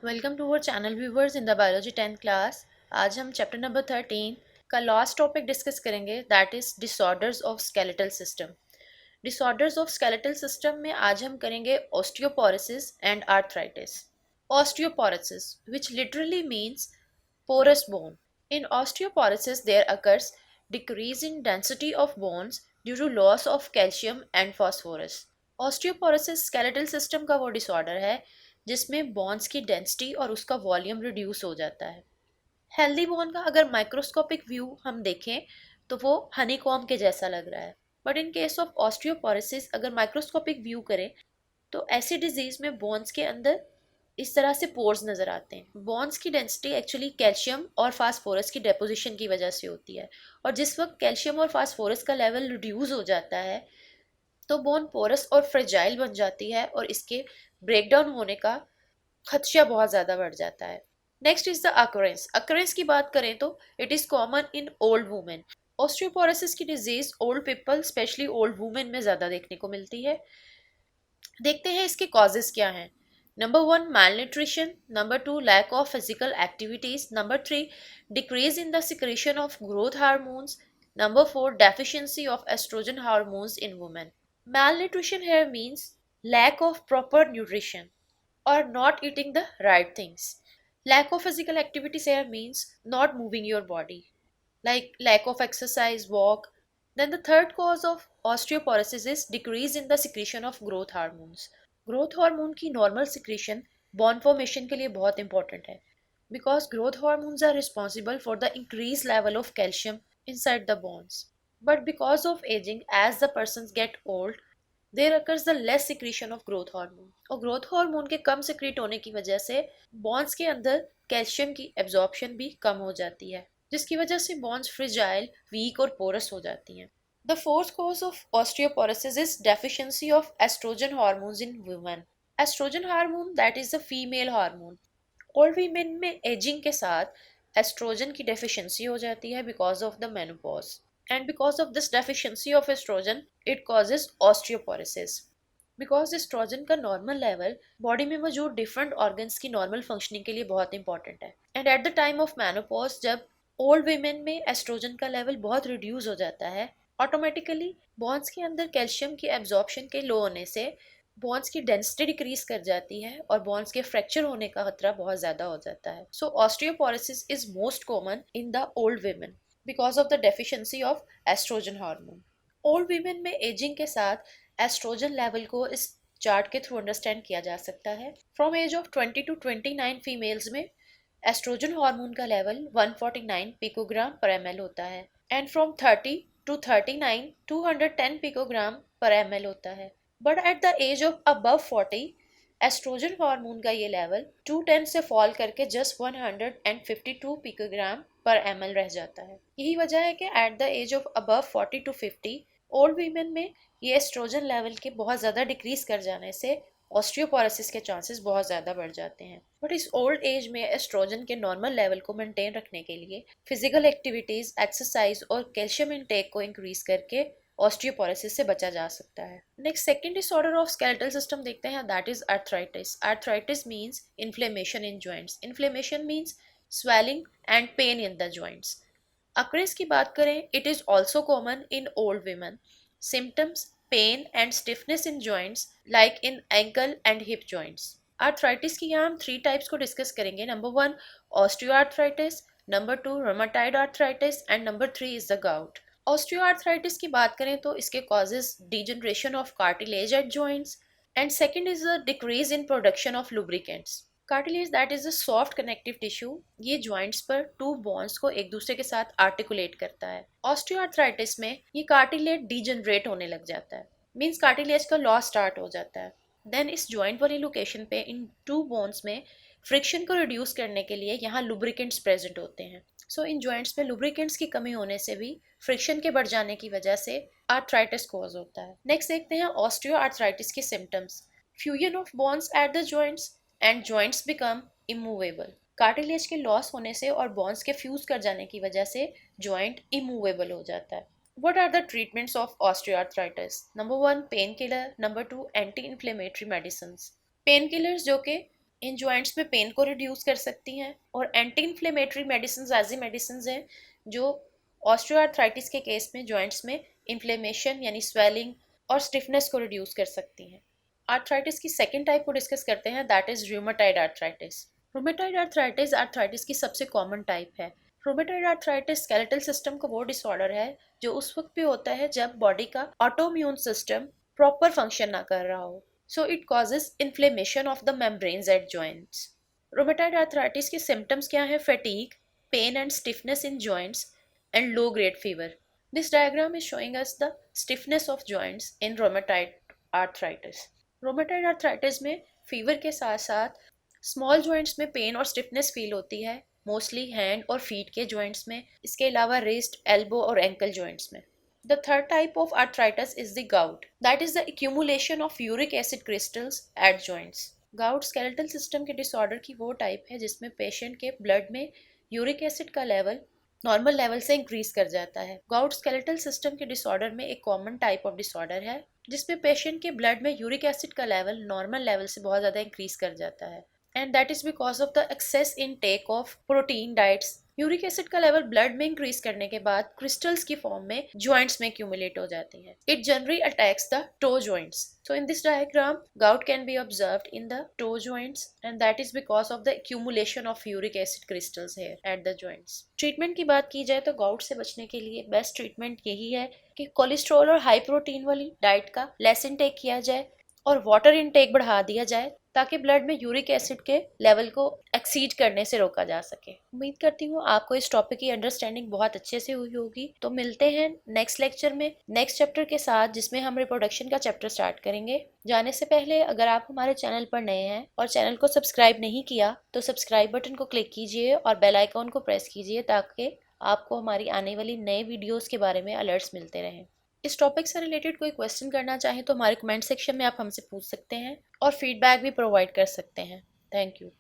Welcome to our channel viewers in the biology 10th class. आज हम chapter number 13 का last topic discuss करेंगे, that is disorders of skeletal system. Disorders of skeletal system में आज हम करेंगे osteoporosis and arthritis. Osteoporosis which literally means porous bone. In osteoporosis there occurs decrease in density of bones due to loss of calcium and phosphorus. Osteoporosis skeletal system का वो disorder है जिसमें bones की density और उसका volume reduce हो जाता है। हेल्दी बोन का अगर माइक्रोस्कोपिक व्यू हम देखें तो वो हनीकॉम के जैसा लग रहा है, but in case of osteoporosis अगर माइक्रोस्कोपिक व्यू करें तो ऐसी डिजीज में बोन्स के अंदर इस तरह से पोर्स नजर आते हैं। बोन्स की डेंसिटी एक्चुअली कैल्शियम और फास्फोरस की डेपोजिशन की वजह से होती है, और जिस वक्त कैल्शियम और फास्फोरस का लेवल रिड्यूस हो जाता है तो बोन पोरस और फ्रेजाइल बन जाती है और इसके ब्रेकडाउन होने का खदशा बहुत ज़्यादा बढ़ जाता है। Next is the occurrence. Occurrence की बात करें तो it is common in old women. Osteoporosis की disease old people specially old women में ज़्यादा देखने को मिलती है। देखते हैं इसके कॉजेज क्या हैं। Number 1 malnutrition, number 2 lack of physical activities, number 3 decrease in the secretion of growth hormones, number 4 deficiency of estrogen hormones in women. Malnutrition here means lack of proper nutrition or not eating the right things. Lack of physical activities here means not moving your body, like lack of exercise, walk. Then the third cause of osteoporosis is decrease in the secretion of growth hormones. Growth hormone की normal secretion bone formation के लिए बहुत important है, because growth hormones are responsible for the increase level of calcium inside the bones. But because of aging, as the persons get old, there occurs the less secretion of growth hormone. और growth hormone के कम secrete होने की वजह से bones के अंदर calcium की absorption भी कम हो जाती है, जिसकी वजह से बॉन्स फ्रिजाइल, वीक और पोरस हो जाती हैं। The fourth cause of osteoporosis is deficiency of estrogen hormones in women. Estrogen hormone, that is the female hormone. Old women में एजिंग के साथ एस्ट्रोजन की डेफिशिएंसी हो जाती है because of the menopause, and because of this deficiency of oestrogen it causes osteoporosis. Because oestrogen का normal level body में मौजूद डिफरेंट ऑर्गन्स की नॉर्मल फंक्शनिंग के लिए बहुत इंपॉर्टेंट है, and at the time of menopause जब ओल्ड वीमेन में एस्ट्रोजन का लेवल बहुत रिड्यूस हो जाता है, ऑटोमेटिकली बॉन्स के अंदर कैल्शियम की एब्जॉर्प्शन के लो होने से बॉन्स की डेंसिटी डिक्रीज कर जाती है और बॉन्स के फ्रैक्चर होने का खतरा बहुत ज्यादा हो जाता है। So osteoporosis is most common in the old women because of the deficiency of estrogen hormone. Old women में एजिंग के साथ एस्ट्रोजन लेवल को इस चार्ट के थ्रू अंडरस्टैंड किया जा सकता है। From age of 20 to 29 females में एस्ट्रोजन हार्मोन का लेवल 149 पिकोग्राम पर एमएल होता है, and from 30 to 39 210 picogram per ML होता है। But at the age of above 40 oestrogen hormone का ये लेवल 210 से फॉल करके जस्ट 152 पिकोग्राम पर एमएल रह जाता है। यही वजह है कि at the age of above 40 to 50 old women में ये एस्ट्रोजन लेवल के बहुत ज़्यादा डिक्रीज कर जाने से ऑस्टियोपोरोसिस के चांसेस बहुत ज़्यादा बढ़ जाते हैं। बट इस ओल्ड एज में एस्ट्रोजन के नॉर्मल लेवल को मेंटेन रखने के लिए फिजिकल एक्टिविटीज़, एक्सरसाइज और कैल्शियम इंटेक को इंक्रीज करके ऑस्टियोपोरोसिस से बचा जा सकता है। Next second disorder of skeletal system देखते हैं, that is arthritis. Arthritis means inflammation in joints. Inflammation means swelling and pain in the joints. Occurrence की बात करें, it is also common in old women. Symptoms: pain and stiffness in joints like in ankle and hip joints. Arthritis की यहाँ हम 3 types को discuss करेंगे। Number 1 osteoarthritis, number 2 rheumatoid arthritis and number 3 is the gout. Osteoarthritis की बात करें तो इसके causes degeneration of cartilage at joints, and second is the decrease in production of lubricants. Cartilage that is a soft connective tissue, ये joints पर two bonds को एक दूसरे के साथ आर्टिकुलेट करता है। ऑस्टियोआर्थराइटिस में ये कार्टिलेज डीजनरेट होने लग जाता है, मींस कार्टिलेज का लॉस स्टार्ट हो जाता है। देन इस जॉइंट वाली लोकेशन पे इन टू बोन्स में फ्रिक्शन को रिड्यूस करने के लिए यहाँ लुब्रिकेंट्स प्रेजेंट होते हैं। सो इन जॉइंट्स में लुब्रिकेंट्स की कमी होने से भी फ्रिक्शन के बढ़ जाने की वजह से आर्थराइटिस कॉज होता है। नेक्स्ट देखते हैं ऑस्टियोआर्थराइटिस के symptoms. Fusion of bones at the joints and joints become immovable. Cartilage के लॉस होने से और बॉन्स के फ्यूज कर जाने की वजह से जॉइंट इमूवेबल हो जाता है। What are the treatments of osteoarthritis? Number 1 pain killer, number 2 anti inflammatory medicine. Pain killers जो कि इन जॉइंट्स में पेन को रिड्यूस कर सकती हैं, और एंटी इन्फ्लेमेटरी मेडिसिन ऐसी मेडिसिन हैं जो ऑस्टियोआर्थराइटिस के केस में जॉइंट्स में इन्फ्लेमेशन यानी स्वेलिंग और स्टिफनेस को रिड्यूस कर सकती हैं। आर्थराइटिस की सेकेंड टाइप को डिस्कस करते हैं, that is rheumatoid arthritis. Rheumatoid arthritis arthritis की सबसे कॉमन टाइप है। रूमेटाइड आर्थराइटिस स्केलेटल सिस्टम का वो डिसऑर्डर है जो उस वक्त भी होता है जब बॉडी का ऑटोइम्यून सिस्टम प्रॉपर फंक्शन ना कर रहा हो, so it causes inflammation of the membranes at joints. Rheumatoid arthritis के symptoms क्या हैं? Fatigue, pain and stiffness in joints and low grade fever. This diagram is showing us the stiffness of joints in rheumatoid arthritis. Rheumatoid arthritis में fever के साथ साथ small joints में pain और stiffness feel होती है, mostly hand और feet के joints में, इसके अलावा wrist, elbow और ankle joints में। The third type of arthritis is the gout. That is the accumulation of uric acid crystals at joints. Gout skeletal system के disorder की वो टाइप है जिसमें पेशेंट के ब्लड में यूरिक एसिड का लेवल नॉर्मल लेवल से इंक्रीज कर जाता है। गाउट स्केलेटल सिस्टम के डिसऑर्डर में एक कॉमन टाइप ऑफ डिसऑर्डर है जिसमें पेशेंट के ब्लड में यूरिक एसिड का लेवल नॉर्मल लेवल से बहुत ज़्यादा इंक्रीज कर जाता है, and that is because of the excess intake of protein diets. Uric acid का लेवल ब्लड में इंक्रीज करने के बाद क्रिस्टल्स की फॉर्म में जॉइंट्स में एक्यूमुलेट हो जाती है। It generally attacks the toe joints. So in this diagram, gout can be observed in the toe joints, and that is because of the accumulation of uric acid crystals here at the joints. Treatment की बात की जाए तो gout से बचने के लिए best treatment यही है कि कोलेस्ट्रॉल और हाई प्रोटीन वाली डाइट का लेस इनटेक किया जाए और वाटर इनटेक बढ़ा दिया जाए ताकि ब्लड में यूरिक एसिड के लेवल को एक्सीड करने से रोका जा सके। उम्मीद करती हूँ आपको इस टॉपिक की अंडरस्टैंडिंग बहुत अच्छे से हुई होगी। तो मिलते हैं नेक्स्ट लेक्चर में नेक्स्ट चैप्टर के साथ जिसमें हम रिप्रोडक्शन का चैप्टर स्टार्ट करेंगे। जाने से पहले अगर आप हमारे चैनल पर नए हैं और चैनल को सब्सक्राइब नहीं किया तो सब्सक्राइब बटन को क्लिक कीजिए और बेल आइकॉन को प्रेस कीजिए ताकि आपको हमारी आने वाली नए वीडियोस के बारे में अलर्ट्स मिलते रहें। इस टॉपिक से रिलेटेड कोई क्वेश्चन करना चाहें तो हमारे कमेंट सेक्शन में आप हमसे पूछ सकते हैं और फीडबैक भी प्रोवाइड कर सकते हैं। Thank you.